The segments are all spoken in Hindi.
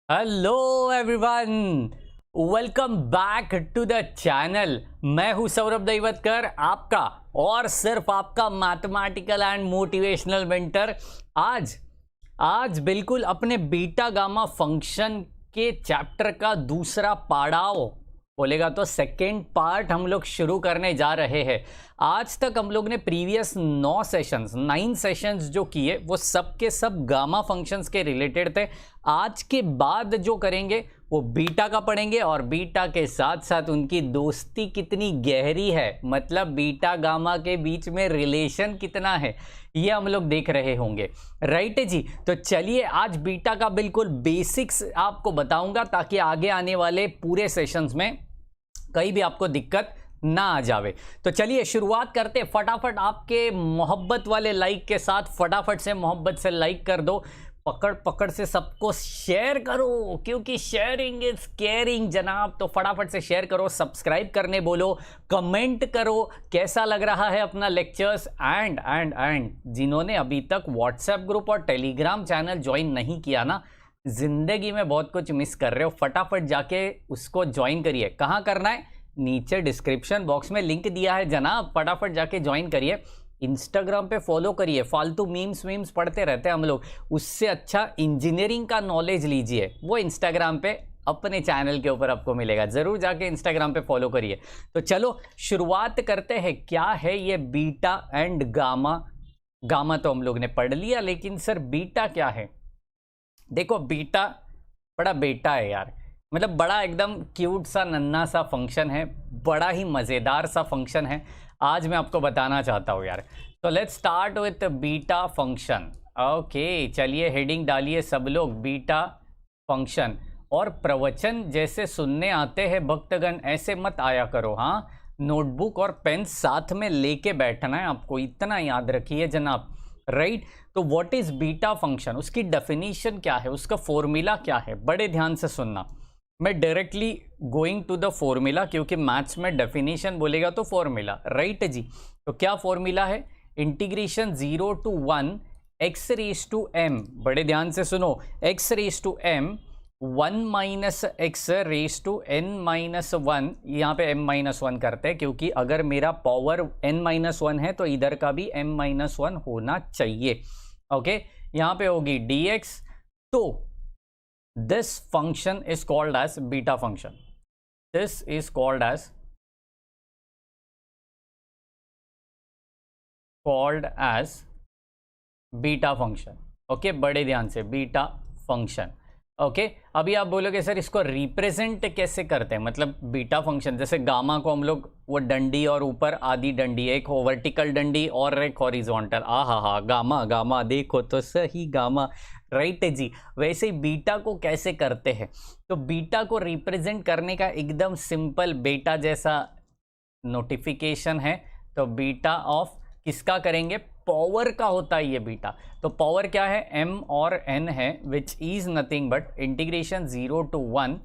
Hello everyone, welcome back to the channel. मैं हूं सौरभ दैवतकर, आपका और सिर्फ आपका मैथमेटिकल एंड मोटिवेशनल मेंटर। आज बिल्कुल अपने बीटा गामा फंक्शन के चैप्टर का दूसरा पड़ाव बोलेगा तो सेकेंड पार्ट हम लोग शुरू करने जा रहे हैं। आज तक हम लोग ने प्रीवियस 9 सेशंस जो किए वो सब के सब गामा फंक्शंस के रिलेटेड थे। आज के बाद जो करेंगे वो बीटा का पढ़ेंगे और बीटा के साथ साथ उनकी दोस्ती कितनी गहरी है, मतलब बीटा गामा के बीच में रिलेशन कितना है, ये हम लोग देख रहे होंगे। राइट जी, तो चलिए आज बीटा का बिल्कुल बेसिक्स आपको बताऊंगा ताकि आगे आने वाले पूरे सेशंस में कहीं भी आपको दिक्कत ना आ जावे। तो चलिए शुरुआत करते, फटाफट आपके मोहब्बत वाले लाइक के साथ फटाफट से मोहब्बत से लाइक कर दो, पकड़ पकड़ से सबको शेयर करो क्योंकि शेयरिंग इज केयरिंग जनाब। तो फटाफट से शेयर करो, सब्सक्राइब करने बोलो, कमेंट करो कैसा लग रहा है अपना लेक्चर्स। एंड जिन्होंने अभी तक व्हाट्सएप ग्रुप और टेलीग्राम चैनल ज्वाइन नहीं किया ना, जिंदगी में बहुत कुछ मिस कर रहे हो। फटाफट जाके उसको ज्वाइन करिए। कहाँ करना है? नीचे डिस्क्रिप्शन बॉक्स में लिंक दिया है जनाब, फटाफट जाके ज्वाइन करिए। इंस्टाग्राम पे फॉलो करिए, फालतू मीम्स पढ़ते रहते हैं हम लोग, उससे अच्छा इंजीनियरिंग का नॉलेज लीजिए, वो इंस्टाग्राम पे अपने चैनल के ऊपर आपको मिलेगा। जरूर जाके इंस्टाग्राम पे फॉलो करिए। तो चलो शुरुआत करते हैं। क्या है ये बीटा एंड गामा? गामा तो हम लोग ने पढ़ लिया, लेकिन सर बीटा क्या है? देखो बीटा बड़ा बेटा है यार, मतलब बड़ा एकदम क्यूट सा नन्ना सा फंक्शन है, बड़ा ही मज़ेदार सा फंक्शन है। आज मैं आपको बताना चाहता हूँ यार। तो let's start with beta function. Okay चलिए हेडिंग डालिए सब लोग, बीटा फंक्शन। और प्रवचन जैसे सुनने आते हैं भक्तगण, ऐसे मत आया करो। हाँ, नोटबुक और पेन साथ में लेके बैठना है आपको, इतना याद रखिए जनाब। राइट, तो व्हाट इज बीटा फंक्शन, उसकी डेफिनेशन क्या है, उसका फॉर्मूला क्या है, बड़े ध्यान से सुनना। मैं directly going to the formula, क्योंकि मैथ्स में डेफिनेशन बोलेगा तो फॉर्मूला। राइट जी, तो क्या फॉर्मूला है? Integration 0 to 1 x raise to m, बड़े ध्यान से सुनो, x raise to m 1 minus x raise to n minus 1। यहाँ पे m माइनस 1 करते हैं क्योंकि अगर मेरा पावर n माइनस 1 है तो इधर का भी m माइनस 1 होना चाहिए। ओके, यहाँ पे होगी dx। तो this function is called as beta function. This is called as beta function. Okay, बड़े ध्यान से, बीटा फंक्शन। ओके, अभी आप बोलोगे सर इसको रिप्रेजेंट कैसे करते हैं, मतलब बीटा फंक्शन जैसे गामा को हम लोग वो डंडी और ऊपर आधी डंडी, एक वर्टिकल डंडी और एक हॉरिजॉन्टल। हा गामा गामा देखो तो सही गामा। राइट जी, वैसे ही बीटा को कैसे करते हैं? तो बीटा को रिप्रेजेंट करने का एकदम सिंपल बेटा जैसा नोटिफिकेशन है। तो बीटा ऑफ किसका करेंगे? पावर का होता है ये बीटा। तो पावर क्या है? m और n है, which is nothing but integration 0 to 1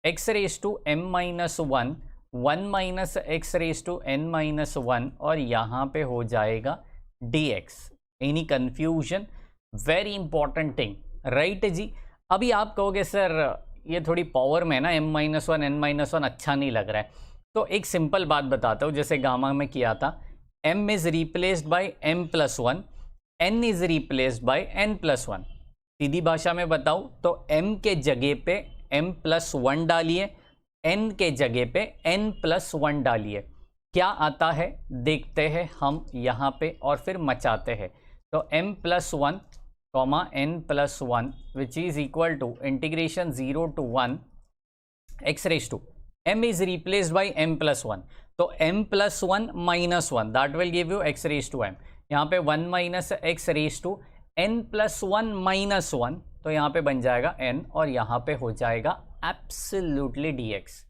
x raise to m minus 1 1 minus x raise to n minus 1, और यहाँ पे हो जाएगा dx। Any confusion? Very important thing. Right जी, अभी आप कहोगे सर ये थोड़ी पावर में है ना, m माइनस 1 n माइनस 1 अच्छा नहीं लग रहा है। तो एक सिंपल बात बताता हूँ, जैसे गामा में किया था, m is replaced by m plus 1, n is replaced bye n plus 1। सीधी भाषा में बताऊँ तो m के जगह पे m प्लस 1 डालिए, n के जगह पे n प्लस 1 डालिए, क्या आता है देखते हैं हम यहाँ पे और फिर मचाते हैं। तो m plus 1 comma n plus 1 which is equal to integration 0 to 1 x raise to m is replaced by m plus 1। तो m plus 1 minus 1 that will give you x raise to m। यहाँ पे 1 minus x raise to n plus 1 minus 1, तो यहाँ पे बन जाएगा n और यहाँ पे हो जाएगा एब्सोल्युटली dx।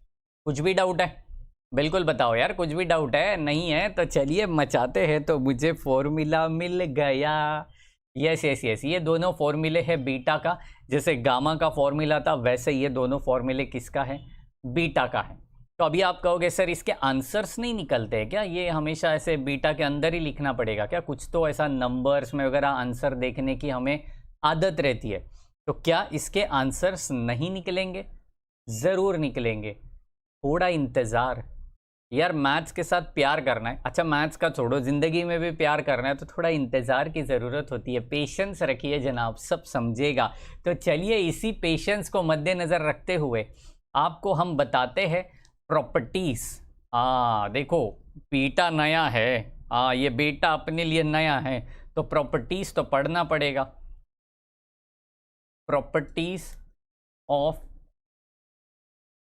कुछ भी डाउट है? बिल्कुल बताओ यार, कुछ भी डाउट है? नहीं है तो चलिए मचाते हैं। तो मुझे फॉर्मूला मिल गया। यस, ये दोनों फॉर्मूले हैं बीटा का। जैसे गामा का फॉर्मूला था वैसे ये दोनों फॉर्मूले किसका है? बीटा का है। तो अभी आप कहोगे सर इसके आंसर्स नहीं निकलते हैं क्या? ये हमेशा ऐसे बीटा के अंदर ही लिखना पड़ेगा क्या? कुछ तो ऐसा नंबर्स में वगैरह आंसर देखने की हमें आदत रहती है। तो क्या इसके आंसर्स नहीं निकलेंगे? ज़रूर निकलेंगे। थोड़ा इंतज़ार। यार मैथ्स के साथ प्यार करना है, अच्छा मैथ्स का छोड़ो, ज़िंदगी में भी प्यार करना है तो थोड़ा इंतज़ार की ज़रूरत होती है। पेशेंस रखिए जनाब, सब समझेगा। तो चलिए इसी पेशेंस को मद्देनज़र रखते हुए आपको हम बताते हैं प्रॉपर्टीज़। देखो बीटा नया है, ये बेटा अपने लिए नया है, तो प्रॉपर्टीज़ तो पढ़ना पड़ेगा। Properties of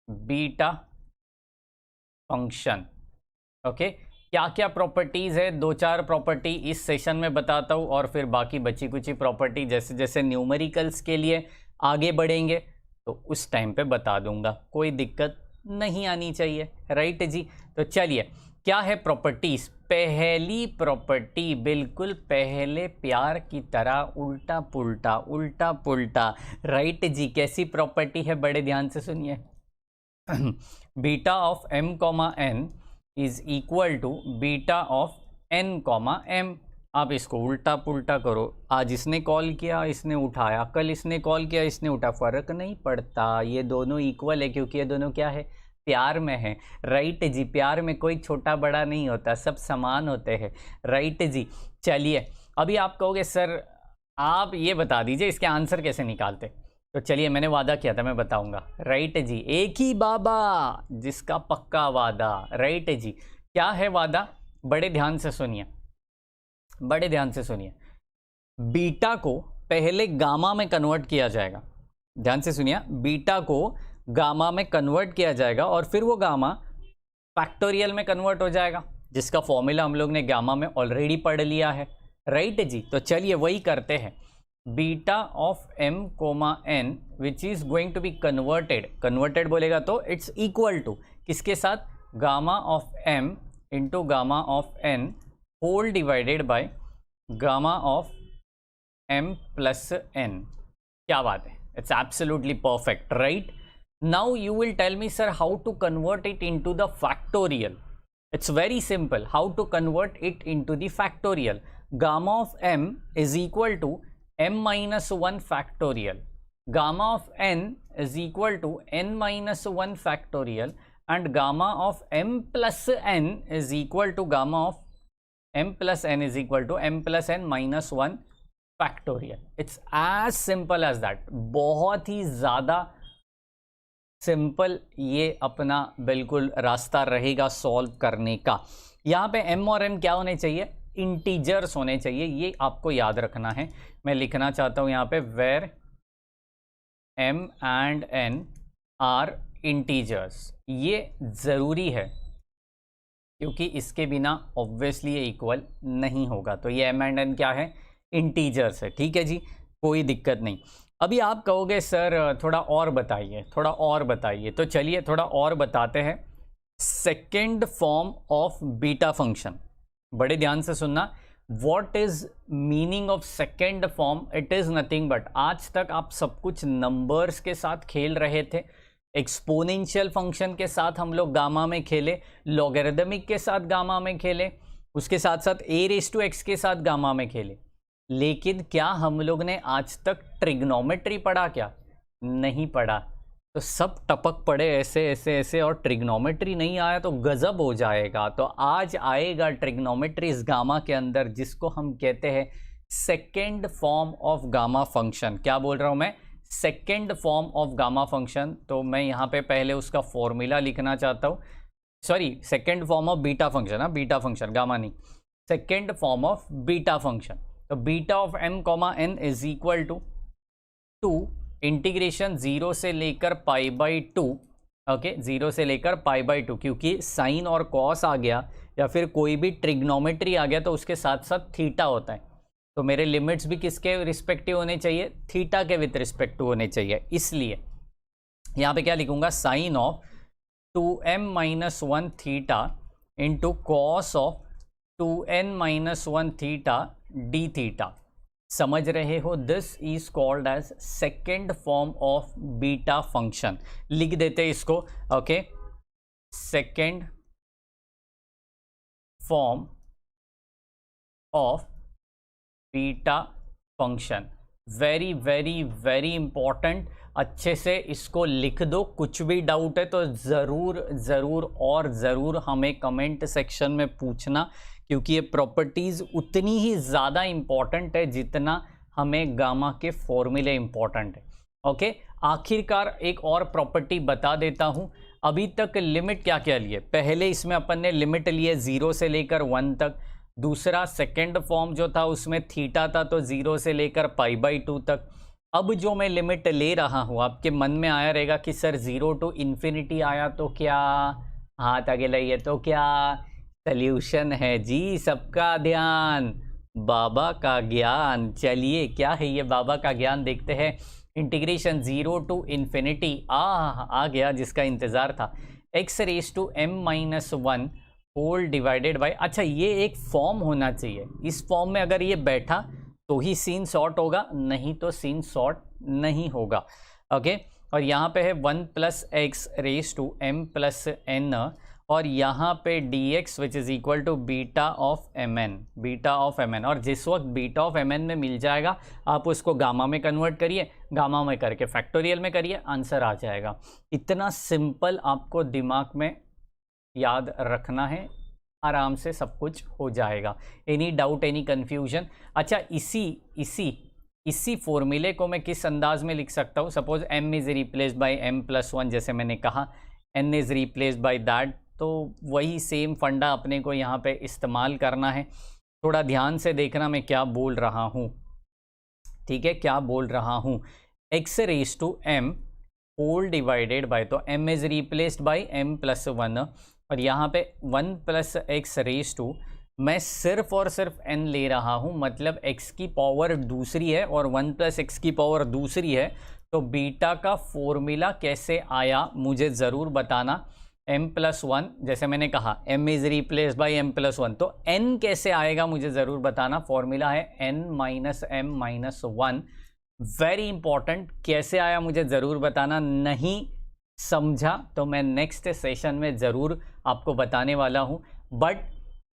beta function. Okay, क्या क्या प्रॉपर्टीज है, दो चार प्रॉपर्टी इस सेशन में बताता हूँ, और फिर बाकी बची कुची प्रॉपर्टी जैसे जैसे न्यूमेरिकल्स के लिए आगे बढ़ेंगे तो उस टाइम पे बता दूंगा, कोई दिक्कत नहीं आनी चाहिए। राइट जी, तो चलिए क्या है प्रॉपर्टीज। पहली प्रॉपर्टी बिल्कुल पहले प्यार की तरह उल्टा पुल्टा उल्टा पुल्टा। राइट जी, कैसी प्रॉपर्टी है, बड़े ध्यान से सुनिए। Beta of m comma N is equal to beta of n comma m। आप इसको उल्टा पुल्टा करो, आज इसने कॉल किया इसने उठाया, कल इसने कॉल किया इसने उठा, फर्क नहीं पड़ता, ये दोनों इक्वल है क्योंकि ये दोनों क्या है, प्यार में है। राइट जी, प्यार में कोई छोटा बड़ा नहीं होता, सब समान होते हैं। राइट जी, चलिए अभी आप कहोगे सर आप ये बता दीजिए इसके आंसर कैसे निकालते, तो चलिए मैंने वादा किया था मैं बताऊंगा। राइट जी, एक ही बाबा जिसका पक्का वादा। राइट जी, क्या है वादा, बड़े ध्यान से सुनिए, बड़े ध्यान से सुनिए। बीटा को पहले गामा में कन्वर्ट किया जाएगा, ध्यान से सुनिए, बीटा को गामा में कन्वर्ट किया जाएगा और फिर वो गामा फैक्टोरियल में कन्वर्ट हो जाएगा, जिसका फॉर्मूला हम लोग ने गामा में ऑलरेडी पढ़ लिया है। राइट जी, तो चलिए वही करते हैं। Beta of m comma n which is going to be converted बोलेगा तो इट्स इक्वल टू किसके साथ, gamma of m into gamma of n whole divided by gamma of m plus n। क्या बात है, it's absolutely perfect. Right, now you will tell me sir how to convert it into the factorial. It's very simple how to convert it into the factorial. Gamma of m is equal to m minus 1 factorial. Gamma of n is equal to n minus 1 factorial, and gamma of m plus n is equal to gamma of m plus n is equal to m plus n minus 1 factorial. It's as simple as that. बहुत ही ज़्यादा सिंपल ये अपना बिल्कुल रास्ता रहेगा सॉल्व करने का। यहाँ पे m और n क्या होने चाहिए, इंटीजर्स होने चाहिए, ये आपको याद रखना है। मैं लिखना चाहता हूँ यहाँ पे where m and n are integers, ये ज़रूरी है क्योंकि इसके बिना ऑब्वियसली ये इक्वल नहीं होगा। तो ये m एंड n क्या है, इंटीजर्स है। ठीक है जी, कोई दिक्कत नहीं। अभी आप कहोगे सर थोड़ा और बताइए, थोड़ा और बताइए, तो चलिए थोड़ा और बताते हैं। Second form of beta function, बड़े ध्यान से सुनना। What is meaning of second form, it is nothing but, आज तक आप सब कुछ नंबर्स के साथ खेल रहे थे, एक्सपोनेंशियल फंक्शन के साथ हम लोग गामा में खेले, लॉगरिदमिक के साथ गामा में खेले, उसके साथ साथ ए रेज टू एक्स के साथ गामा में खेले, लेकिन क्या हम लोग ने आज तक ट्रिग्नोमेट्री पढ़ा, क्या नहीं पढ़ा। तो सब टपक पड़े ऐसे ऐसे ऐसे और ट्रिग्नोमेट्री नहीं आया तो गजब हो जाएगा। तो आज आएगा ट्रिग्नोमेट्री इस गामा के अंदर, जिसको हम कहते हैं second form of gamma function. क्या बोल रहा हूँ मैं, second form of gamma function. तो मैं यहाँ पे पहले उसका फॉर्मूला लिखना चाहता हूँ, sorry second form of beta function, हाँ बीटा फंक्शन गामा नहीं, second form of beta function. तो beta of m comma N is equal to 2 integration 0 से लेकर पाई बाई 2। ओके, 0 से लेकर पाई बाई 2, क्योंकि साइन और कॉस आ गया या फिर कोई भी ट्रिग्नोमेट्री आ गया तो उसके साथ साथ थीटा होता है। तो मेरे लिमिट्स भी किसके रिस्पेक्टिव होने चाहिए, थीटा के विथ रिस्पेक्ट टू होने चाहिए। इसलिए यहाँ पे क्या लिखूंगा, sine of 2m minus 1 theta into cos of 2n minus 1 theta d theta. समझ रहे हो, this is called as second form of beta function. लिख देते इसको, okay, second form of beta function. Very very very important. अच्छे से इसको लिख दो, कुछ भी डाउट है तो ज़रूर ज़रूर और ज़रूर हमें कमेंट सेक्शन में पूछना, क्योंकि ये प्रॉपर्टीज़ उतनी ही ज़्यादा इम्पॉर्टेंट है जितना हमें गामा के फॉर्मूले इम्पॉर्टेंट है। ओके, आखिरकार एक और प्रॉपर्टी बता देता हूँ। अभी तक लिमिट क्या क्या लिए, पहले इसमें अपन ने लिमिट लिए 0 से लेकर 1 तक। दूसरा सेकेंड फॉर्म जो था उसमें थीटा था, तो 0 से लेकर π/2 तक। अब जो मैं लिमिट ले रहा हूँ, आपके मन में आया रहेगा कि सर 0 to इन्फिनिटी आया तो क्या, हाथ आगे लाइए, तो क्या सल्यूशन है जी। सबका ध्यान, बाबा का ज्ञान। चलिए क्या है ये बाबा का ज्ञान, देखते हैं। इंटीग्रेशन 0 to इन्फिनिटी आ गया जिसका इंतज़ार था, x⁻m−1 होल डिवाइडेड बाय, अच्छा ये एक फॉर्म होना चाहिए। इस फॉर्म में अगर ये बैठा तो ही सीन सॉर्ट होगा, नहीं तो सीन सॉर्ट नहीं होगा। ओके, और यहाँ पे है 1 + x⁻m+n, और यहाँ पे dx which is equal to beta of mn, और जिस वक्त बीटा ऑफ mn में मिल जाएगा आप उसको गामा में कन्वर्ट करिए, गामा में करके फैक्टोरियल में करिए, आंसर आ जाएगा। इतना सिंपल आपको दिमाग में याद रखना है, आराम से सब कुछ हो जाएगा। Any doubt, any confusion? अच्छा, इसी फॉर्मूले को मैं किस अंदाज में लिख सकता हूँ? Suppose m is replaced by m+1, जैसे मैंने कहा n is replaced by that, तो वही सेम फंडा अपने को यहाँ पे इस्तेमाल करना है। थोड़ा ध्यान से देखना मैं क्या बोल रहा हूँ, ठीक है, क्या बोल रहा हूँ। x⁻m होल डिवाइडेड बाय, तो m is replaced by m+1, और यहाँ पे 1 + x⁻, मैं सिर्फ और सिर्फ n ले रहा हूँ, मतलब x की पावर दूसरी है और 1 + x की पावर दूसरी है। तो बीटा का फॉर्मूला कैसे आया मुझे ज़रूर बताना। m+1, जैसे मैंने कहा m is replaced by m+1, तो n कैसे आएगा मुझे ज़रूर बताना। फॉर्मूला है n-m-1। वेरी इंपॉर्टेंट, कैसे आया मुझे ज़रूर बताना। नहीं समझा तो मैं नेक्स्ट सेशन में ज़रूर आपको बताने वाला हूँ, बट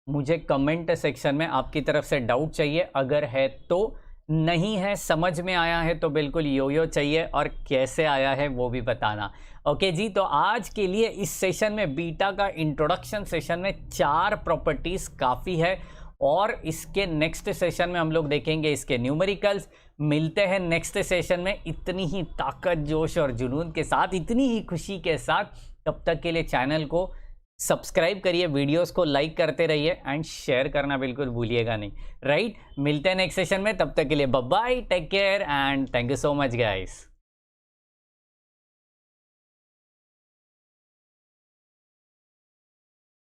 मुझे कमेंट सेक्शन में आपकी तरफ से डाउट चाहिए, अगर है तो। नहीं है, समझ में आया है तो बिल्कुल यो चाहिए, और कैसे आया है वो भी बताना। ओके जी, तो आज के लिए इस सेशन में, बीटा का इंट्रोडक्शन सेशन में 4 प्रॉपर्टीज़ काफ़ी है, और इसके नेक्स्ट सेशन में हम लोग देखेंगे इसके न्यूमेरिकल्स। मिलते हैं नेक्स्ट सेशन में इतनी ही ताकत, जोश और जुनून के साथ, इतनी ही खुशी के साथ। तब तक के लिए चैनल को सब्सक्राइब करिए, वीडियोस को लाइक करते रहिए, एंड शेयर करना बिल्कुल भूलिएगा नहीं, राइट। मिलते हैं नेक्स्ट सेशन में, तब तक के लिए bye bye, take care and thank you so much guys.